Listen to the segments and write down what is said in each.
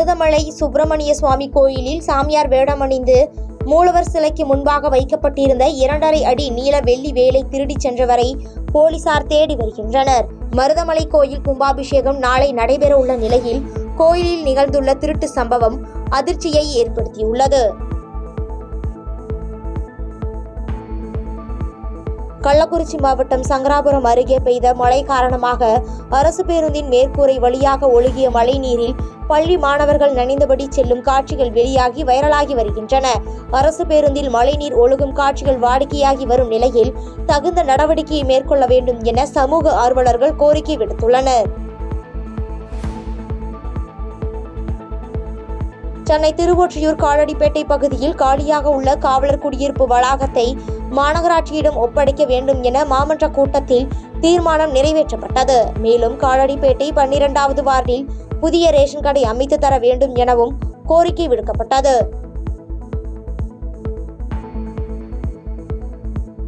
மருதமலை சுப்பிரமணிய சுவாமி கோயிலில் சாமியார் வேடமணிந்து மூலவர் சிலைக்கு முன்பாக வைக்கப்பட்டிருந்த 2.5 அடி நீள வெள்ளி வேலை திருடிச் சென்றவரை போலீசார் தேடி வருகின்றனர். மருதமலை கோயில் கும்பாபிஷேகம் நாளை நடைபெற உள்ள நிலையில் கோயிலில் நிகழ்ந்துள்ள திருட்டு சம்பவம் அதிர்ச்சியை ஏற்படுத்தியுள்ளது. கள்ளக்குறிச்சி மாவட்டம் சங்கராபுரம் அருகே பெய்த மழை காரணமாக அரசு பேருந்தின் மேற்கூரை வழியாக ஒழுகிய மழைநீரில் பள்ளி மாணவர்கள் நனைந்தபடி செல்லும் காட்சிகள் வெளியாகி வைரலாகி வருகின்றன. அரசு பேருந்தில் மழைநீர் ஒழுகும் காட்சிகள் வாடிக்கையாகி வரும் நிலையில் தகுந்த நடவடிக்கையை மேற்கொள்ள வேண்டும் என சமூக ஆர்வலர்கள் கோரிக்கை விடுத்துள்ளனர். சென்னை திருவொற்றியூர் காலடிப்பேட்டை பகுதியில் காலியாக உள்ள காவலர் குடியிருப்பு வளாகத்தை மாநகராட்சியிடம் ஒப்படைக்க வேண்டும் என மாமன்ற கூட்டத்தில் தீர்மானம் நிறைவேற்றப்பட்டது. மேலும் காலடிப்பேட்டை 12வது வார்டில் புதிய ரேஷன் கடை அமைத்து தர வேண்டும் எனவும் கோரிக்கை விடுக்கப்பட்டது.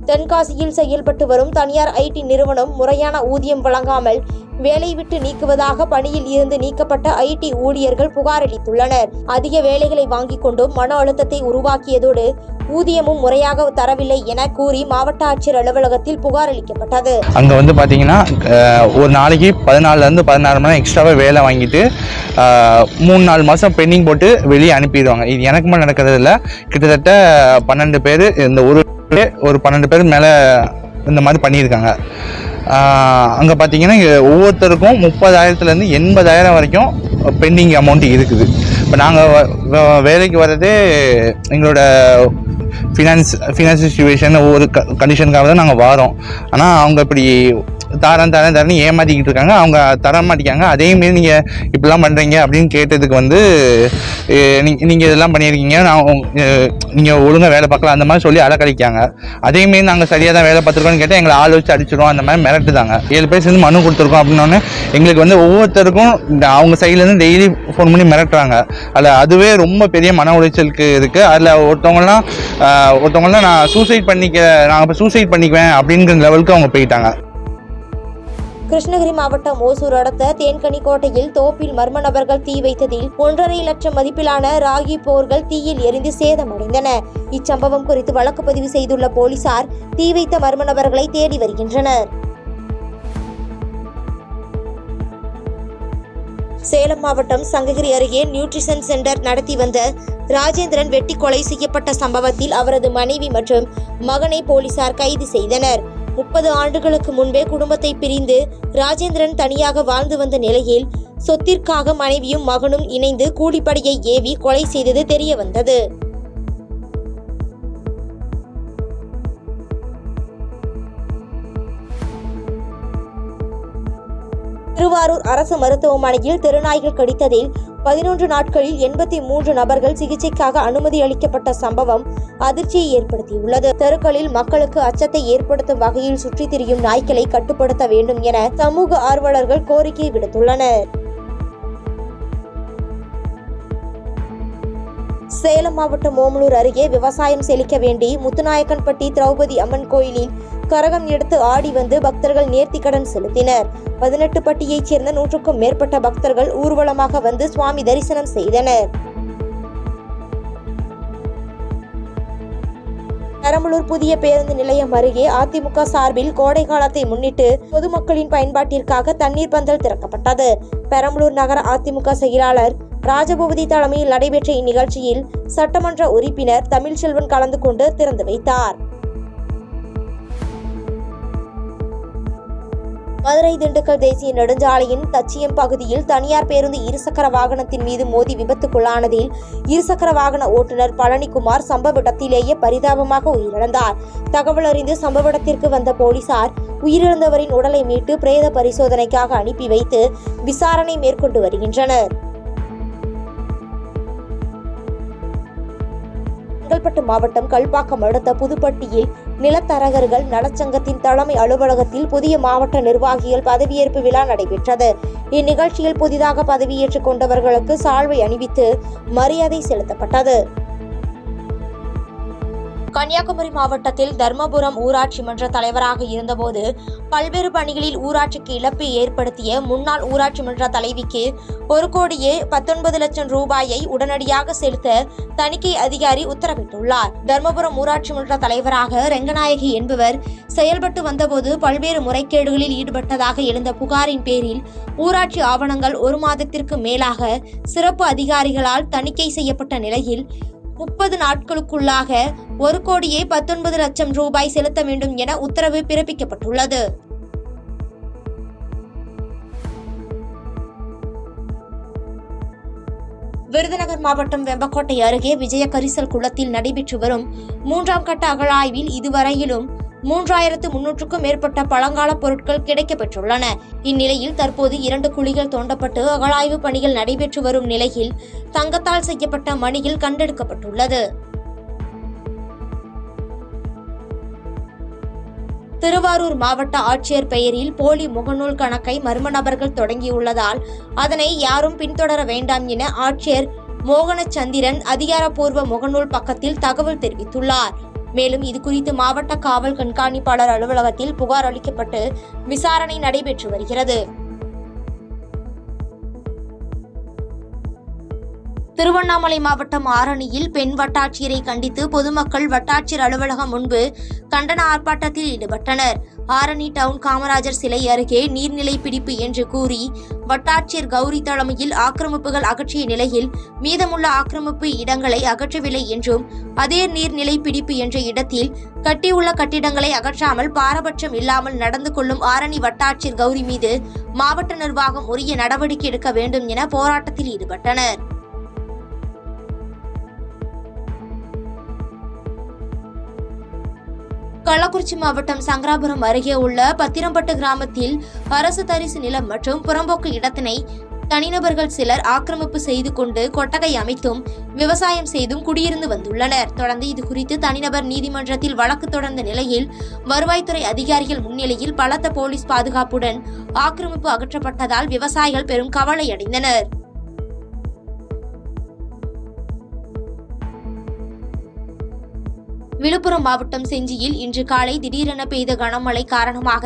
தென்காசியில் செயல்பட்டு வரும் தனியார் IT நிறுவனம் முறையான ஊதியம் வழங்காமல் வேலை விட்டு நீக்குவதாக பணியில் இருந்து நீக்கப்பட்ட IT ஊழியர்கள் புகார் அளித்துள்ளனர். அதிக வேலைகளை வாங்கிக் கொண்டும் மன அழுத்தத்தை உருவாக்கியதோடு ஊதியமும் முறையாக தரவில்லை என கூறி மாவட்ட ஆட்சியர் அலுவலகத்தில் புகார் அளிக்கப்பட்டது. அங்கே பார்த்தீங்கன்னா ஒரு நாளைக்கு 14 to 16 மணி எக்ஸ்ட்ராவாக வேலை வாங்கிட்டு 3-4 மாதம் பெண்டிங் போட்டு வெளியே அனுப்பிடுவாங்க. இது எனக்கு மட்டும் நடக்கிறது இல்லை, கிட்டத்தட்ட 12 பேர் ஒரு 12 பேர் மேலே இந்த மாதிரி பண்ணியிருக்காங்க. அங்கே பார்த்தீங்கன்னா ஒவ்வொருத்தருக்கும் 30,000 to 80,000 வரைக்கும் பெண்டிங் அமௌண்ட் இருக்குது. இப்போ நாங்கள் வேலைக்கு வர்றதே எங்களோட ஃபினான்ஸ் சிச்சுவேஷன் ஒவ்வொரு கண்டிஷனுக்காக தான் நாங்கள் வரோம். ஆனால் அவங்க இப்படி தரேன்னு ஏமாற்றிக்கிட்டு இருக்காங்க. அவங்க தர மாட்டேங்காங்க. அதேமாரி நீங்கள் இப்படிலாம் பண்ணுறீங்க அப்படின்னு கேட்டதுக்கு நீங்கள் இதெல்லாம் பண்ணியிருக்கீங்க, நீங்கள் ஒழுங்காக வேலை பார்க்கலாம் அந்த மாதிரி சொல்லி அலக்கழிக்காங்க. அதேமாரி நாங்கள் சரியாக தான் வேலை பார்த்துருக்கோன்னு கேட்டால் எங்களை ஆள் வச்சு அடிச்சிடும் அந்த மாதிரி மிரட்டுதாங்க. 7 பேர் சேர்ந்து மனு கொடுத்துருக்கோம் அப்படின்னோடனே எங்களுக்கு ஒவ்வொருத்தருக்கும் அவங்க சைட்லேருந்து டெய்லி ஃபோன் பண்ணி மிரட்டுறாங்க. அதுவே ரொம்ப பெரிய மன உளைச்சலுக்கு இருக்குது. அதில் ஒருத்தவங்களாம் நாங்கள் சூசைட் பண்ணிக்குவேன் அப்படிங்கிற லெவலுக்கு அவங்க போயிட்டாங்க. கிருஷ்ணகிரி மாவட்டம் ஓசூர் அடுத்த தேன்கனிக்கோட்டையில் தோப்பில் மர்ம நபர்கள் தீ வைத்ததில் 1.5 லட்சம் மதிப்பிலான ராகி போர்கள் தீயில் எரிந்து சேதமடைந்தன. இச்சம்பவம் குறித்து வழக்கு பதிவு செய்துள்ள போலீசார் தீ வைத்த மர்ம நபர்களை தேடி வருகின்றனர். சேலம் மாவட்டம் சங்ககிரி அருகே நியூட்ரிஷன் சென்டர் நடத்தி வந்த ராஜேந்திரன் வெட்டி கொலை செய்யப்பட்ட சம்பவத்தில் அவரது மனைவி மற்றும் மகனை போலீசார் கைது செய்தனர். 30 ஆண்டுகளுக்கு முன்பே குடும்பத்தை பிரிந்து ராஜேந்திரன் தனியாக வாழ்ந்து வந்த நிலையில் சொத்திற்காக மனைவியும் மகனும் இணைந்து கூலிப்படையை ஏவி கொலை செய்தது தெரிய வந்தது. திருவாரூர் அரசு மருத்துவமனையில் தெருநாய்கள் கடித்ததில் 11 நாட்களில் 83 நபர்கள் சிகிச்சைக்காக அனுமதி அளிக்கப்பட்ட சம்பவம் அதிர்ச்சியை ஏற்படுத்தியுள்ளது. தெருக்களில் மக்களுக்கு அச்சத்தை ஏற்படுத்தும் வகையில் சுற்றித் திரியும் நாய்களை கட்டுப்படுத்த வேண்டும் என சமூக ஆர்வலர்கள் கோரிக்கை விடுத்துள்ளனர். சேலம் மாவட்டம் ஓமலூர் அருகே விவசாயம் செழிக்க வேண்டி முத்துநாயக்கன்பட்டி திரௌபதி அம்மன் கோயிலில் கரகம் எடுத்து ஆடி வந்து பக்தர்கள் நேர்த்திக்கடன் செலுத்தினர். 18 பட்டியைச் சேர்ந்த 100க்கும் மேற்பட்ட பக்தர்கள் ஊர்வலமாக வந்து சுவாமி தரிசனம் செய்தனர். பெரம்பலூர் புதிய பேருந்து நிலையம் அருகே அதிமுக சார்பில் கோடை காலத்தை முன்னிட்டு பொதுமக்களின் பயன்பாட்டிற்காக தண்ணீர் பந்தல் திறக்கப்பட்டது. பெரம்பலூர் நகர அதிமுக செயலாளர் ராஜபூபதி தலைமையில் நடைபெற்ற இந்நிகழ்ச்சியில் சட்டமன்ற உறுப்பினர் தமிழ்செல்வன் கலந்து கொண்டு திறந்து வைத்தார். மதுரை திண்டுக்கல் தேசிய நெடுஞ்சாலையின் தச்சியம் பகுதியில் தனியார் பேருந்து இருசக்கர வாகனத்தின் மீது மோதி விபத்துக்குள்ளானதில் இருசக்கர வாகன ஓட்டுநர் பழனிக்குமார் சம்பவ இடத்திலேயே பரிதாபமாக உயிரிழந்தார். தகவல் அறிந்து சம்பவ இடத்திற்கு வந்த போலீசார் உயிரிழந்தவரின் உடலை மீட்டு பிரேத பரிசோதனைக்காக அனுப்பி வைத்து விசாரணை மேற்கொண்டு வருகின்றனர். செங்கல்பட்டு மாவட்டம் கல்பாக்கம் அடுத்த புதுப்பட்டியில் நிலத்தரகர்கள் நலச்சங்கத்தின் தலைமை அலுவலகத்தில் புதிய மாவட்ட நிர்வாகிகள் பதவியேற்பு விழா நடைபெற்றது. இந்நிகழ்ச்சியில் புதிதாக பதவியேற்றுக் கொண்டவர்களுக்கு சால்வை அணிவித்து மரியாதை செலுத்தப்பட்டது. கன்னியாகுமரி மாவட்டத்தில் தர்மபுரம் ஊராட்சி மன்ற தலைவராக இருந்தபோது பல்வேறு பணிகளில் ஊராட்சிக்கு இழப்பு ஏற்படுத்திய முன்னாள் ஊராட்சி மன்ற தலைவிக்கு 1,19,00,000 ரூபாயை உடனடியாக செலுத்த தணிக்கை அதிகாரி உத்தரவிட்டுள்ளார். தர்மபுரம் ஊராட்சி மன்ற தலைவராக ரெங்கநாயகி என்பவர் செயல்பட்டு வந்தபோது பல்வேறு முறைகேடுகளில் ஈடுபட்டதாக எழுந்த புகாரின் பேரில் ஊராட்சி ஆவணங்கள் 1 மாதத்திற்கு மேலாக சிறப்பு அதிகாரிகளால் தணிக்கை செய்யப்பட்ட நிலையில் 30 நாட்களுக்குள்ளாக 1,19,00,000 ரூபாய் செலுத்த வேண்டும் என உத்தரவு பிறப்பிக்கப்பட்டுள்ளது. விருதுநகர் மாவட்டம் வெம்பக்கோட்டை அருகே விஜய கரிசல் குளத்தில் நடைபெற்று வரும் 3ஆம் கட்ட அகழாய்வில் இதுவரையிலும் 3,300க்கும் மேற்பட்ட பழங்கால பொருட்கள் கிடைக்கப்பெற்றுள்ளன. இந்நிலையில் தற்போது 2 குழிகள் தோண்டப்பட்டு அகழாய்வு பணிகள் நடைபெற்று வரும் நிலையில் தங்கத்தால் செய்யப்பட்ட மணிகள் கண்டெடுக்கப்பட்டுள்ளது. திருவாரூர் மாவட்ட ஆட்சியர் பெயரில் போலி முகநூல் கணக்கை மர்ம நபர்கள் தொடங்கியுள்ளதால் அதனை யாரும் பின்தொடர வேண்டாம் என ஆட்சியர் மோகனச்சந்திரன் அதிகாரப்பூர்வ முகநூல் பக்கத்தில் தகவல் தெரிவித்துள்ளார். மேலும் இதுகுறித்து மாவட்ட காவல் கண்காணிப்பாளர் அலுவலகத்தில் புகார் அளிக்கப்பட்டு விசாரணை நடைபெற்று வருகிறது. திருவண்ணாமலை மாவட்டம் ஆரணியில் பெண் வட்டாட்சியரை கண்டித்து பொதுமக்கள் வட்டாட்சியர் அலுவலகம் முன்பு கண்டன ஆர்ப்பாட்டத்தில் ஈடுபட்டனர். ஆரணி டவுன் காமராஜர் சிலை அருகே நீர்நிலை பிடிப்பு என்று கூறி வட்டாட்சியர் கௌரி தலைமையில் ஆக்கிரமிப்புகள் அகற்றிய நிலையில் மீதமுள்ள ஆக்கிரமிப்பு இடங்களை அகற்றவில்லை என்றும் அதே நீர்நிலை பிடிப்பு என்ற இடத்தில் கட்டியுள்ள கட்டிடங்களை அகற்றாமல் பாரபட்சம் இல்லாமல் நடந்து கொள்ளும் ஆரணி வட்டாட்சியர் கௌரி மீது மாவட்ட நிர்வாகம் உரிய நடவடிக்கை எடுக்க வேண்டும் என போராட்டத்தில் ஈடுபட்டனர். கள்ளக்குறிச்சி மாவட்டம் சங்கராபுரம் அருகே உள்ள பத்திரம்பட்டு கிராமத்தில் அரசு தரிசு நிலம் மற்றும் புறம்போக்கு இடத்தினை தனிநபர்கள் சிலர் ஆக்கிரமிப்பு செய்து கொண்டு கொட்டகை அமைத்தும் விவசாயம் செய்தும் குடியிருந்து வந்துள்ளனர். தொடர்ந்து இதுகுறித்து தனிநபர் நீதிமன்றத்தில் வழக்கு தொடர்ந்த நிலையில் வருவாய்த்துறை அதிகாரிகள் முன்னிலையில் பலத்த போலீஸ் பாதுகாப்புடன் ஆக்கிரமிப்பு அகற்றப்பட்டதால் விவசாயிகள் பெரும் கவலை அடைந்தனர். விழுப்புரம் மாவட்டம் செஞ்சியில் இன்று காலை திடீரென பெய்த கனமழை காரணமாக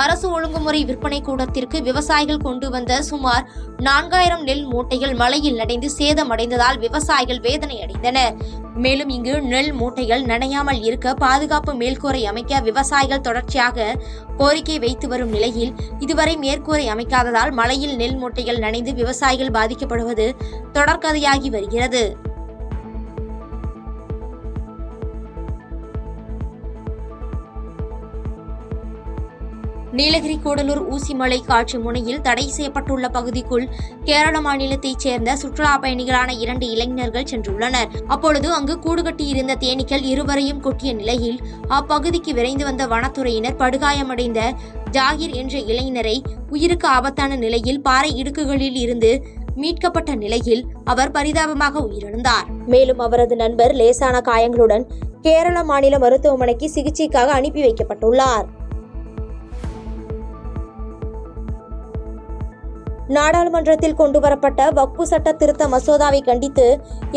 அரசு ஒழுங்குமுறை விற்பனை கூடத்திற்கு விவசாயிகள் கொண்டு வந்த சுமார் 4,000 நெல் மூட்டைகள் மழையில் நனைந்து சேதமடைந்ததால் விவசாயிகள் வேதனை அடைந்தனர். மேலும் இங்கு நெல் மூட்டைகள் நனையாமல் இருக்க பாதுகாப்பு மேல்கூரை அமைக்க விவசாயிகள் தொடர்ச்சியாக கோரிக்கை வைத்து வரும் நிலையில் இதுவரை மேற்கூரை அமைக்காததால் மழையில் நெல் மூட்டைகள் நனைந்து விவசாயிகள் பாதிக்கப்படுவது தொடர்கதையாகி வருகிறது. நீலகிரி கூடலூர் ஊசிமலை காட்சி முனையில் தடை செய்யப்பட்டுள்ள பகுதிக்குள் கேரள மாநிலத்தைச் சேர்ந்த சுற்றுலா பயணிகளான 2 இளைஞர்கள் சென்றுள்ளனர். அப்பொழுது அங்கு கூடுகட்டியிருந்த தேனீக்கள் இருவரையும் கொட்டிய நிலையில் அப்பகுதிக்கு விரைந்து வந்த வனத்துறையினர் படுகாயமடைந்த ஜாகிர் என்ற இளைஞரை உயிருக்கு ஆபத்தான நிலையில் பாறை இடுக்குகளில் இருந்து மீட்கப்பட்ட நிலையில் அவர் பரிதாபமாக உயிரிழந்தார். மேலும் அவரது நண்பர் லேசான காயங்களுடன் கேரள மாநில மருத்துவமனைக்கு சிகிச்சைக்காக அனுப்பி வைக்கப்பட்டுள்ளார். நாடாளுமன்றத்தில் கொண்டுவரப்பட்ட வக்பு சட்ட திருத்த மசோதாவை கண்டித்து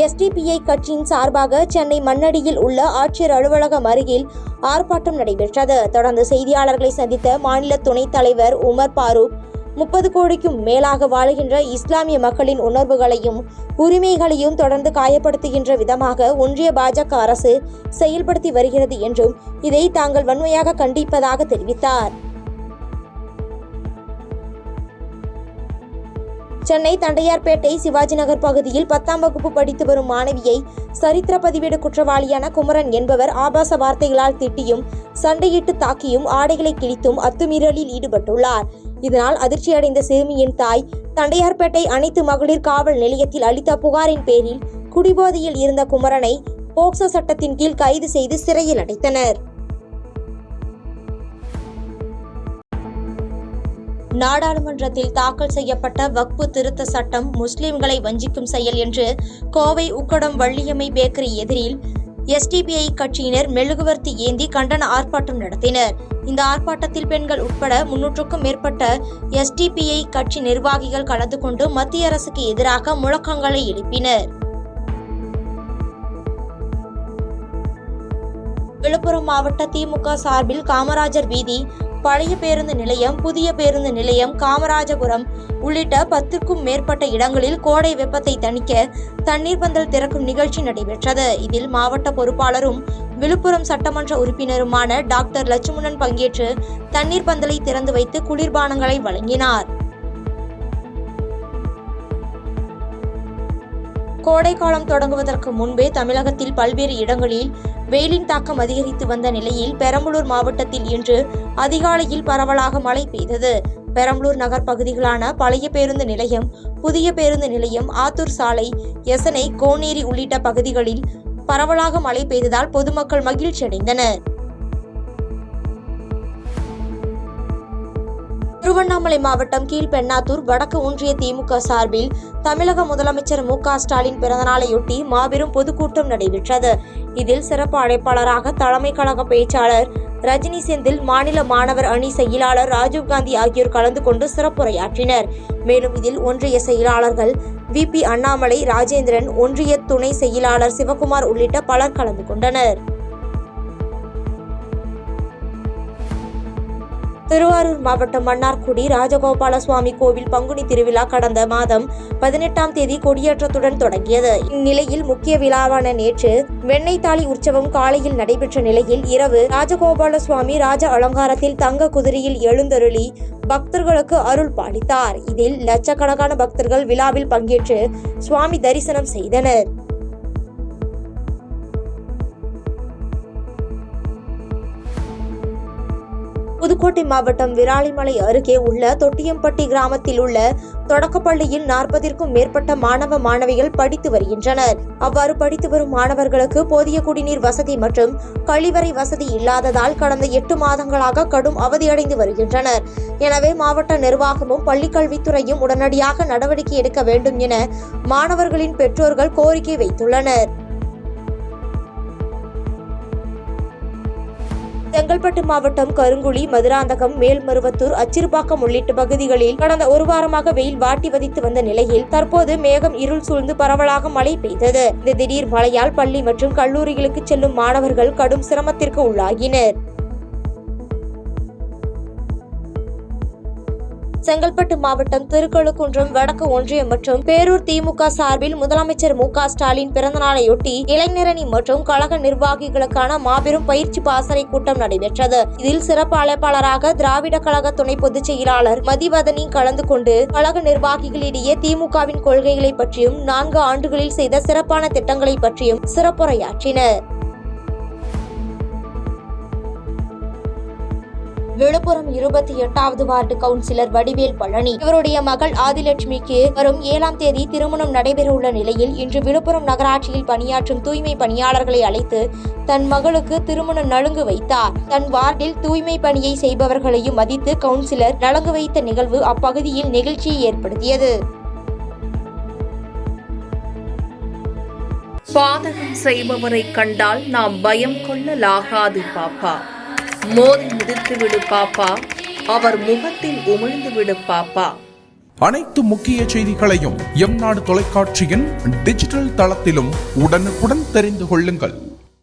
SDPI கட்சியின் சார்பாக சென்னை மண்ணடியில் உள்ள ஆட்சியர் அலுவலகம் அருகில் ஆர்ப்பாட்டம் நடைபெற்றது. தொடர்ந்து செய்தியாளர்களை சந்தித்த மாநில துணைத் தலைவர் உமர் பாரூக் 30 கோடிக்கும் மேலாக வாழுகின்ற இஸ்லாமிய மக்களின் உணர்வுகளையும் உரிமைகளையும் தொடர்ந்து காயப்படுத்துகின்ற விதமாக ஒன்றிய பாஜக அரசு செயல்படுத்தி வருகிறது என்றும் இதை தாங்கள் வன்மையாக கண்டிப்பதாக தெரிவித்தார். சென்னை தண்டையார்பேட்டை சிவாஜி நகர் பகுதியில் 10ஆம் வகுப்பு படித்து வரும் மாணவியை சரித்திர பதிவேடு குற்றவாளியான குமரன் என்பவர் ஆபாச வார்த்தைகளால் திட்டியும் சண்டையிட்டு தாக்கியும் ஆடைகளை கிழித்தும் அத்துமீறலில் ஈடுபட்டுள்ளார். இதனால் அதிர்ச்சியடைந்த சிறுமியின் தாய் தண்டையார்பேட்டை அனைத்து மகளிர் காவல் நிலையத்தில் அளித்த புகாரின் பேரில் குடிபோதையில் இருந்த குமரனை போக்சோ சட்டத்தின் கீழ் கைது செய்து சிறையில் அடைத்தனர். நாடாளுமன்றத்தில் தாக்கல் செய்யப்பட்ட வக்பு திருத்த சட்டம் முஸ்லிம்களை வஞ்சிக்கும் செயல் என்று கோவை உக்கடம் வள்ளியம்மை பேக்கரி எதிரில் SDPI கட்சியினர் மெழுகுவர்த்தி ஏந்தி கண்டன ஆர்ப்பாட்டம் நடத்தினர். இந்த ஆர்ப்பாட்டத்தில் பெண்கள் உட்பட 300க்கும் மேற்பட்ட SDPI கட்சி நிர்வாகிகள் கலந்து கொண்டு மத்திய அரசுக்கு எதிராக முழக்கங்களை எழுப்பினர். விழுப்புரம் மாவட்ட திமுக சார்பில் காமராஜர் வீதி, பழைய பேருந்து நிலையம், புதிய பேருந்து நிலையம், காமராஜபுரம் உள்ளிட்ட 10க்கும் மேற்பட்ட இடங்களில் கோடை வெப்பத்தை தணிக்க தண்ணீர் பந்தல் திறக்கும் நிகழ்ச்சி நடைபெற்றது. இதில் மாவட்ட பொறுப்பாளரும் விழுப்புரம் சட்டமன்ற உறுப்பினருமான டாக்டர் லட்சுமணன் பங்கேற்று தண்ணீர் பந்தலை திறந்து வைத்து குளிர்பானங்களை வழங்கினார். கோடை காலம் தொடங்குவதற்கு முன்பே தமிழகத்தில் பல்வேறு இடங்களில் வெயிலின் தாக்கம் அதிகரித்து வந்த நிலையில் பெரம்பலூர் மாவட்டத்தில் இன்று அதிகாலையில் பரவலாக மழை பெய்தது. பெரம்பலூர் நகர் பகுதிகளான பழைய பேருந்து நிலையம், புதிய பேருந்து நிலையம், ஆத்தூர் சாலை, எசனை, கோனேரி உள்ளிட்ட பகுதிகளில் பரவலாக மழை பெய்ததால் பொதுமக்கள் மகிழ்ச்சி அடைந்தனர். திருவண்ணாமலை மாவட்டம் கீழ்பெண்ணாத்தூர் வடக்கு ஒன்றிய திமுக சார்பில் தமிழக முதலமைச்சர் மு.க. ஸ்டாலின் பிறந்தநாளையொட்டி மாபெரும் பொதுக்கூட்டம் நடைபெற்றது. இதில் சிறப்பு அழைப்பாளராக தலைமை கழக பேச்சாளர் ரஜினி செந்தில், மாநில மாணவர் அணி செயலாளர் ராஜீவ்காந்தி ஆகியோர் கலந்து கொண்டு சிறப்புரையாற்றினர். மேலும் இதில் ஒன்றிய செயலாளர்கள் வி.பி. அண்ணாமலை, ராஜேந்திரன், ஒன்றிய துணை செயலாளர் சிவகுமார் உள்ளிட்ட பலர் கலந்து கொண்டனர். திருவாரூர் மாவட்டம் மன்னார்குடி ராஜகோபால சுவாமி கோவில் பங்குனி திருவிழா கடந்த மாதம் 18ஆம் தேதி கொடியேற்றத்துடன் தொடங்கியது. இந்நிலையில் முக்கிய விழாவான நேற்று வெண்ணெய் தாலி உற்சவம் காலையில் நடைபெற்ற நிலையில் இரவு ராஜகோபால சுவாமி ராஜ அலங்காரத்தில் தங்க குதிரையில் எழுந்தருளி பக்தர்களுக்கு அருள் பாலித்தார். இதில் லட்சக்கணக்கான பக்தர்கள் விழாவில் பங்கேற்று சுவாமி தரிசனம் செய்தனர். புதுக்கோட்டை மாவட்டம் விராலிமலை அருகே உள்ள தொட்டியம்பட்டி கிராமத்தில் உள்ள தொடக்கப்பள்ளியில் 40ற்கும் மேற்பட்ட மாணவ மாணவிகள் படித்து வருகின்றனர். அவ்வாறு படித்து வரும் மாணவர்களுக்கு போதிய குடிநீர் வசதி மற்றும் கழிவறை வசதி இல்லாததால் கடந்த 8 மாதங்களாக கடும் அவதியடைந்து வருகின்றனர். எனவே மாவட்ட நிர்வாகமும் பள்ளிக்கல்வித்துறையும் உடனடியாக நடவடிக்கை எடுக்க வேண்டும் என மாணவர்களின் பெற்றோர்கள் கோரிக்கை வைத்துள்ளனர். செங்கல்பட்டு மாவட்டம் கருங்குழி, மதுராந்தகம், மேல்மருவத்தூர், அச்சிறுபாக்கம் உள்ளிட்ட பகுதிகளில் கடந்த ஒரு வாரமாக வெயில் வாட்டி வதித்து வந்த நிலையில் தற்போது மேகம் இருள் சூழ்ந்து பரவலாக மழை பெய்தது. இந்த திடீர் மழையால் பள்ளி மற்றும் கல்லூரிகளுக்கு செல்லும் மாணவர்கள் கடும் சிரமத்திற்கு உள்ளாகினர். செங்கல்பட்டு மாவட்டம் திருக்கழுக்குன்றம் வடக்கு ஒன்றியம் மற்றும் பேரூர் திமுக சார்பில் முதலமைச்சர் மு.க. ஸ்டாலின் பிறந்தநாளையொட்டி இளைஞரணி மற்றும் கழக நிர்வாகிகளுக்கான மாபெரும் பயிற்சி பாசறை கூட்டம் நடைபெற்றது. இதில் சிறப்பு அழைப்பாளராக திராவிட கழக துணை பொதுச் செயலாளர் மதிவதனி கலந்து கொண்டு கழக நிர்வாகிகளிடையே திமுகவின் கொள்கைகளை பற்றியும் 4 ஆண்டுகளில் செய்த சிறப்பான திட்டங்களை பற்றியும் சிறப்புரையாற்றினர். விழுப்புரம் 28வது வார்டு கவுன்சிலர் வடிவேல் பழனி இவருடைய மகள் ஆதிலட்சுமிக்கு வரும் 7ஆம் தேதி திருமணம் நடைபெறவுள்ள நிலையில் இன்று விழுப்புரம் நகராட்சியில் பணியாற்றும் தூய்மை பணியாளர்களை அழைத்து தன் மகளுக்கு திருமண நலுங்கு வைத்தார். தன் வார்டில் தூய்மை பணியை செய்பவர்களையும் மதித்து கவுன்சிலர் நலுங்கு வைத்த நிகழ்வு அப்பகுதியில் நெகிழ்ச்சியை ஏற்படுத்தியது. பாதகம் செய்பவரை கண்டால் நாம் பயம் கொள்ளலாகாது பாப்பா. மோதி மிதித்து விடு பாப்பா, அவர் முகத்தில் உமிழ்ந்து விடு பாப்பா. அனைத்து முக்கிய செய்திகளையும் எம் நாடு தொலைக்காட்சியின் டிஜிட்டல் தளத்திலும் உடனுக்குடன் தெரிந்து கொள்ளுங்கள்.